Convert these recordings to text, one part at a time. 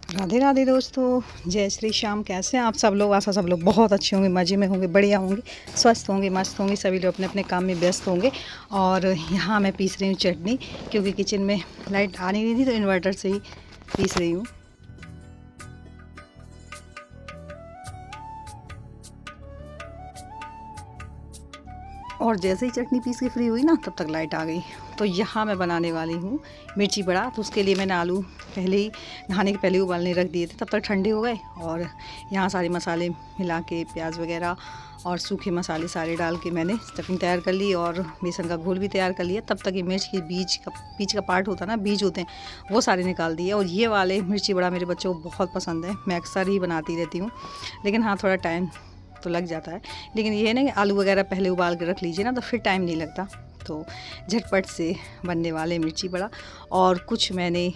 राधे राधे दोस्तों, जय श्री श्याम। कैसे हैं आप सब लोग? आशा सब लोग बहुत अच्छे होंगे, मज़े में होंगे, बढ़िया होंगे, स्वस्थ होंगे, मस्त होंगे। सभी लोग अपने अपने काम में व्यस्त होंगे। और यहाँ मैं पीस रही हूँ चटनी, क्योंकि किचन में लाइट आ नहीं रही थी तो इन्वर्टर से ही पीस रही हूँ। और जैसे ही चटनी पीस के फ्री हुई ना, तब तक लाइट आ गई। तो यहाँ मैं बनाने वाली हूँ मिर्ची बड़ा। तो उसके लिए मैंने आलू पहले ही नहाने के पहले उबालने रख दिए थे, तब तक ठंडे हो गए। और यहाँ सारे मसाले मिला के, प्याज वगैरह और सूखे मसाले सारे डाल के मैंने स्टफिंग तैयार कर ली और बेसन का घोल भी तैयार कर लिया। तब तक ये मिर्च के बीच का पार्ट होता है ना, बीज होते हैं, वो सारे निकाल दिए। और ये वाले मिर्ची बड़ा मेरे बच्चों को बहुत पसंद है, मैं अक्सर ही बनाती रहती हूँ। लेकिन हाँ, थोड़ा टाइम तो लग जाता है। लेकिन ये है ना कि आलू वगैरह पहले उबाल के रख लीजिए ना, तो फिर टाइम नहीं लगता। तो झटपट से बनने वाले मिर्ची बड़ा। और कुछ मैंने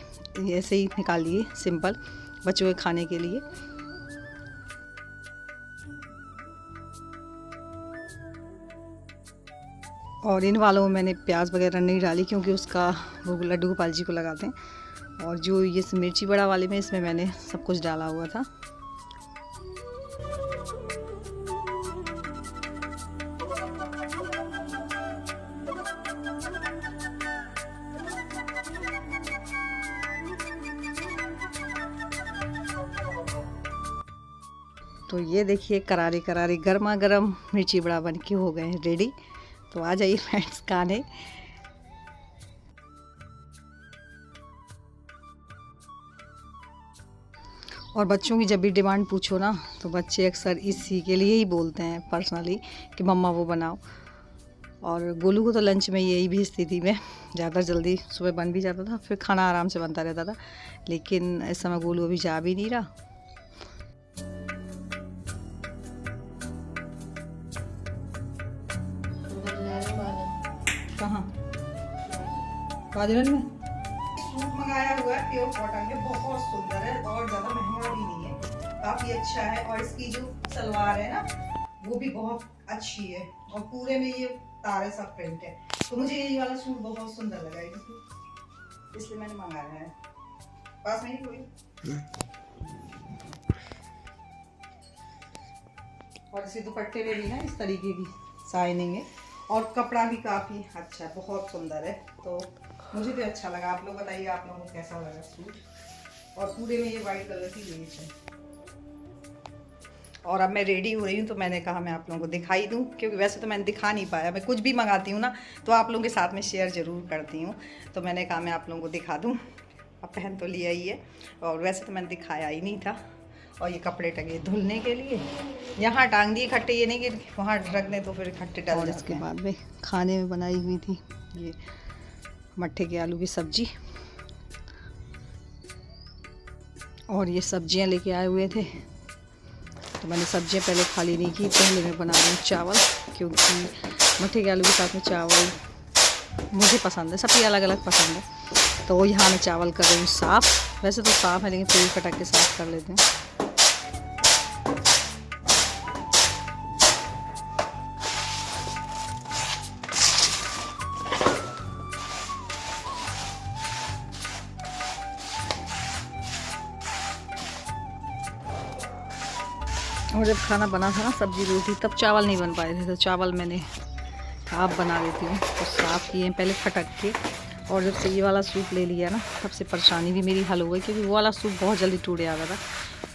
ऐसे ही निकाल लिए सिंपल बच्चों के खाने के लिए। और इन वालों में मैंने प्याज वगैरह नहीं डाली, क्योंकि उसका वो लड्डू गोपाल जी को लगाते हैं। और जो ये मिर्ची बड़ा वाले में, इसमें मैंने सब कुछ डाला हुआ था। तो ये देखिए, करारे करारे गर्मा गर्म मिर्ची बड़ा बन के हो गए हैं रेडी। तो आ जाइए फ्रेंड्स खाने। और बच्चों की जब भी डिमांड पूछो ना, तो बच्चे अक्सर इसी के लिए ही बोलते हैं पर्सनली कि मम्मा वो बनाओ। और गोलू को तो लंच में यही भेजती थी मैं। ज़्यादा जल्दी सुबह बन भी जाता था, फिर खाना आराम से बनता रहता था। लेकिन इस समय गोलू अभी जा भी नहीं रहा। कहाँ? बाजरन में सूट मंगाया हुआ है प्योर कॉटन के, बहुत सुंदर है और ज़्यादा महंगा भी नहीं है, काफ़ी अच्छा है। और इसकी जो सलवार है ना, वो भी बहुत अच्छी है। और पूरे में ये तारे सा प्रिंट है। तो मुझे ये वाला सूट बहुत सुंदर लगा, इसलिए मैंने मंगाया है। पास में ही कोई। और इसी दुपट्टे में भी ना इस तरीके की शाइनिंग है। और कपड़ा भी काफ़ी अच्छा है, बहुत सुंदर है। तो मुझे तो अच्छा लगा। आप लोग बताइए, आप लोगों को कैसा लगा सूट। और पूरे में ये वाइट कलर की लेस है। और अब मैं रेडी हो रही हूँ, तो मैंने कहा मैं आप लोगों को दिखाई दूँ, क्योंकि वैसे तो मैंने दिखा नहीं पाया। मैं कुछ भी मंगाती हूँ ना, तो आप लोगों के साथ में शेयर ज़रूर करती हूँ। तो मैंने कहा मैं आप लोगों को दिखा दूँ। अब पहन तो लिया ही है, और वैसे तो मैंने दिखाया ही नहीं था। और ये कपड़े टंगे धुलने के लिए, यहाँ टांग दिए इकट्ठे, ये नहीं कि वहाँ रख दें तो फिर इकट्ठे डल जाते हैं। इसके बाद में खाने में बनाई हुई थी ये मट्ठे के आलू की सब्जी। और ये सब्जियां लेके आए हुए थे, तो मैंने सब्जियां पहले खाली नहीं की। पहले मैं बना रही हूँ चावल, क्योंकि मट्ठे के आलू के साथ में चावल मुझे पसंद है, सबकी अलग अलग पसंद है। तो यहाँ मैं चावल कर रही हूँ साफ़। वैसे तो साफ़ है, लेकिन फिर भी फटक के साफ़ कर लेते हैं। और जब खाना बना था ना, सब्जी रोटी, तब चावल नहीं बन पाए थे, तो चावल मैंने आप बना लेती हूँ। तो साफ़ किए पहले फटक के। और जब से ये वाला सूप ले लिया ना, तब से परेशानी भी मेरी हल हो गई, क्योंकि वो वाला सूप बहुत जल्दी टूट जाता था।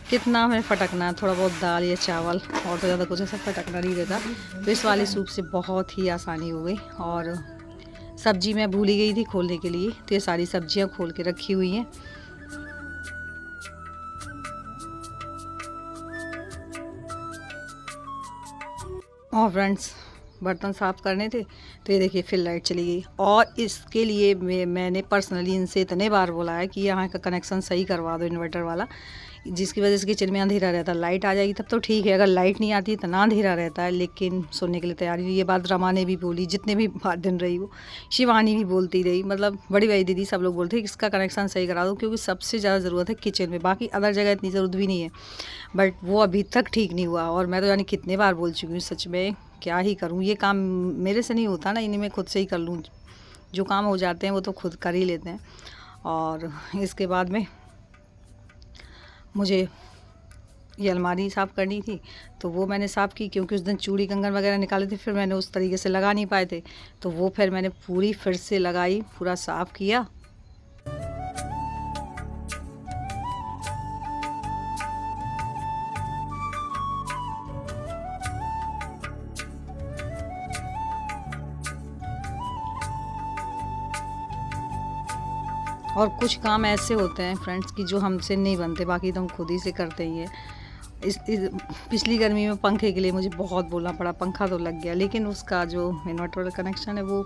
कितना हमें फटकना, थोड़ा बहुत दाल या चावल, और तो ज़्यादा कुछ ऐसा फटकना नहीं रहता। तो इस वाले सूप से बहुत ही आसानी हो गई। और सब्जी मैं भूल ही गई थी खोलने के लिए, तो ये सारी सब्जियाँ खोल के रखी हुई हैं। और फ्रेंड्स, बर्तन साफ़ करने थे, तो ये देखिए फिर लाइट चली गई। और इसके लिए मैंने पर्सनली इनसे इतने बार बोला है कि यहाँ का कनेक्शन सही करवा दो, इन्वर्टर वाला, जिसकी वजह से किचन में अंधेरा रहता है। लाइट आ जाएगी तब तो ठीक है, अगर लाइट नहीं आती इतना अंधेरा रहता है। लेकिन सुनने के लिए तैयार हुई। ये बात रमा ने भी बोली, जितने भी दिन रही वो, शिवानी भी बोलती रही, मतलब बड़ी बड़ी दीदी सब लोग बोलते हैं कि इसका कनेक्शन सही करा दो, क्योंकि सबसे ज़्यादा ज़रूरत है किचन में। बाकी अदर जगह इतनी ज़रूरत भी नहीं है, बट वो अभी तक ठीक नहीं हुआ। और मैं तो यानी कितने बार बोल चुकी हूँ, सच में क्या ही करूँ। ये काम मेरे से नहीं होता ना, इन्हें मैं खुद से ही कर लूँ। जो काम हो जाते हैं वो तो खुद कर ही लेते हैं। और इसके बाद में मुझे ये अलमारी साफ़ करनी थी, तो वो मैंने साफ़ की, क्योंकि उस दिन चूड़ी कंगन वगैरह निकाले थे, फिर मैंने उस तरीके से लगा नहीं पाए थे, तो वो फिर मैंने पूरी फिर से लगाई, पूरा साफ़ किया। और कुछ काम ऐसे होते हैं फ्रेंड्स कि जो हमसे नहीं बनते, बाकी तो हम खुद ही से करते ही हैं। इस पिछली गर्मी में पंखे के लिए मुझे बहुत बोलना पड़ा, पंखा तो लग गया, लेकिन उसका जो इन्वर्टर वाला कनेक्शन है वो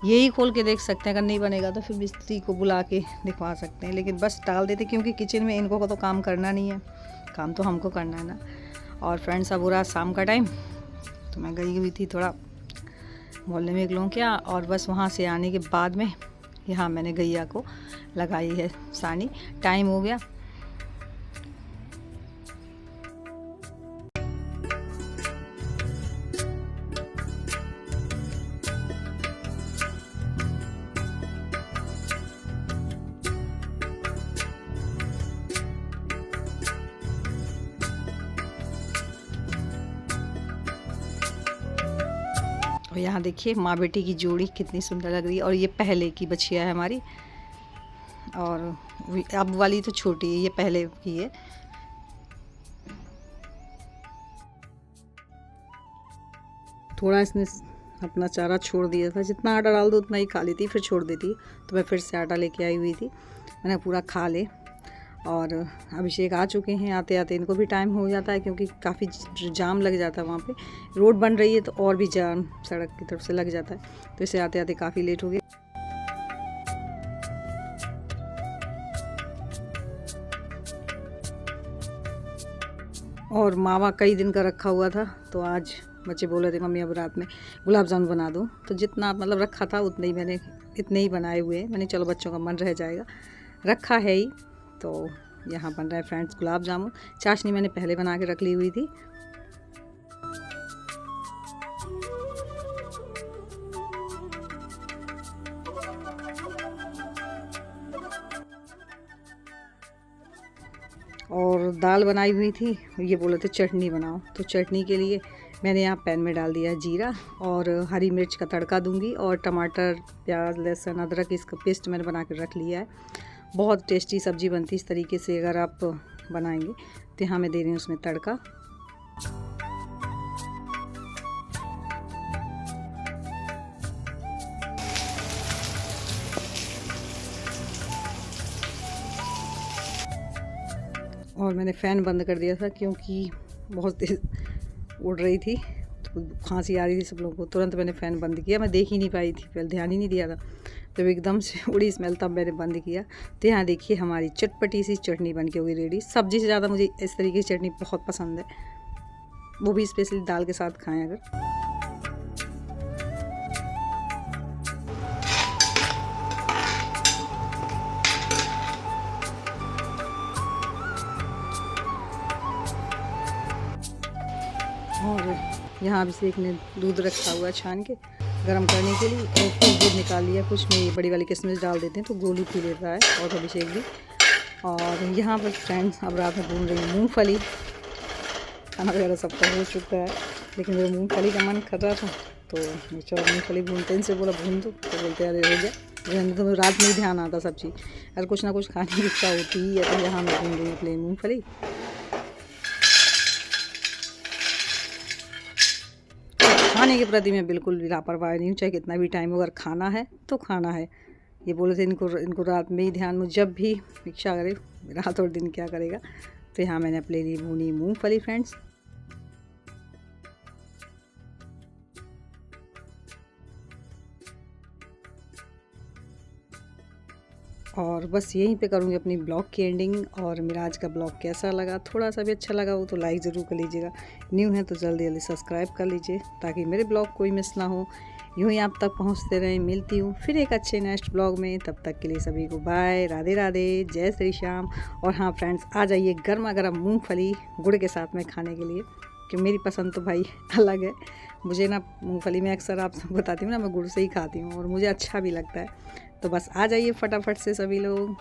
यही खोल के देख सकते हैं, अगर नहीं बनेगा तो फिर मिस्त्री को बुला के दिखवा सकते हैं, लेकिन बस डाल देते, क्योंकि किचन में इनको तो काम करना नहीं है, काम तो हमको करना है ना। और फ्रेंड्स अब हो रहा शाम का टाइम, तो मैं गई हुई थी थोड़ा मोहल्ले में एक लोगों क्या, और बस वहाँ से आने के बाद में यहाँ मैंने गैया को लगाई है सानी। टाइम हो गया। और यहाँ देखिए माँ बेटी की जोड़ी कितनी सुंदर लग रही है, और ये पहले की बछिया है हमारी, और अब वाली तो छोटी है, ये पहले की है। थोड़ा इसने अपना चारा छोड़ दिया था, जितना आटा डाल दो उतना ही खा लेती, फिर छोड़ देती, तो मैं फिर से आटा लेके आई हुई थी, मैंने पूरा खा ले। और अभिषेक आ चुके हैं, आते आते इनको भी टाइम हो जाता है, क्योंकि काफ़ी जाम लग जाता है, वहाँ पे रोड बन रही है तो और भी जाम सड़क की तरफ से लग जाता है, तो इसे आते आते काफ़ी लेट हो गया। और मावा कई दिन का रखा हुआ था, तो आज बच्चे बोल रहे थे मम्मी अब रात में गुलाब जामुन बना दो, तो जितना मतलब रखा था उतने ही मैंने इतने ही बनाए हुए हैं। मैंने चलो बच्चों का मन रह जाएगा, रखा है ही। तो यहाँ बन रहा है फ्रेंड्स गुलाब जामुन। चाशनी मैंने पहले बना के रख ली हुई थी। और दाल बनाई हुई थी, ये बोले थे चटनी बनाओ, तो चटनी के लिए मैंने यहाँ पैन में डाल दिया जीरा, और हरी मिर्च का तड़का दूंगी, और टमाटर प्याज लहसुन अदरक इसका पेस्ट मैंने बना के रख लिया है। बहुत टेस्टी सब्ज़ी बनती है इस तरीके से अगर आप बनाएंगे। तो यहाँ मैं दे रही हूँ उसमें तड़का। और मैंने फ़ैन बंद कर दिया था, क्योंकि बहुत तेज़ उड़ रही थी, तो खांसी आ रही थी सब लोगों को। तुरंत मैंने फ़ैन बंद किया, मैं देख ही नहीं पाई थी, पहले ध्यान ही नहीं दिया था, तो एकदम से उड़ी स्मेल, तब मैंने बंद किया। तो यहाँ देखिए हमारी चटपटी सी चटनी बन के हो गई रेडी। सब्ज़ी से ज़्यादा मुझे इस तरीके की चटनी बहुत पसंद है, वो भी स्पेशली दाल के साथ खाएँ अगर। और यहाँ अभिषेक ने दूध रखा हुआ है छान के गरम करने के लिए, और कुछ दूध निकाल लिया, कुछ में ये बड़ी वाली किशमिश डाल देते हैं तो गोली पी लेता है, और अभिषेक भी। और यहाँ पर फ्रेंड्स अब रात में भून रही हूँ मूँगफली। खाना वगैरह सबका हो चुका है, लेकिन मेरे मूँगफली का मन कर रहा था, तो चलो मूँगफली भूनते, इनसे बोला भून दो, तो बोलते अरे हो गया। तो रात में ही ध्यान आता सब्जी, अगर कुछ ना कुछ खाने की इच्छा होती ही है, तो यहाँ मैं भून रही हूँ प्लेन मूँगफली। खाने के प्रति मैं बिल्कुल भी लापरवाही नहीं हूँ, चाहे कितना भी टाइम हो, अगर खाना है तो खाना है। ये बोले थे इनको रात में ही ध्यान में, जब भी इच्छा करे, रात और दिन क्या करेगा। तो यहाँ मैंने अपने लिए भूनी मूंगफली फ्रेंड्स। और बस यहीं पे करूँगी अपनी ब्लॉग की एंडिंग। और मेरा आज का ब्लॉग कैसा लगा, थोड़ा सा भी अच्छा लगा हो तो लाइक ज़रूर कर लीजिएगा, न्यू है तो जल्दी जल्दी सब्सक्राइब कर लीजिए, ताकि मेरे ब्लॉग कोई मिस ना हो, यूँ ही आप तक पहुँचते रहें। मिलती हूँ फिर एक अच्छे नेक्स्ट ब्लॉग में, तब तक के लिए सभी को बाय, राधे राधे, जय श्री श्याम। और हाँ फ्रेंड्स, आ जाइए गर्मा गर्म मूँगफली गुड़ के साथ में खाने के लिए, कि मेरी पसंद तो भाई अलग है। मुझे ना मूँगफली में अक्सर आप सब बताती हूँ ना, मैं गुड़ से ही खाती हूँ और मुझे अच्छा भी लगता है। तो बस आ जाइए फटाफट से सभी लोग।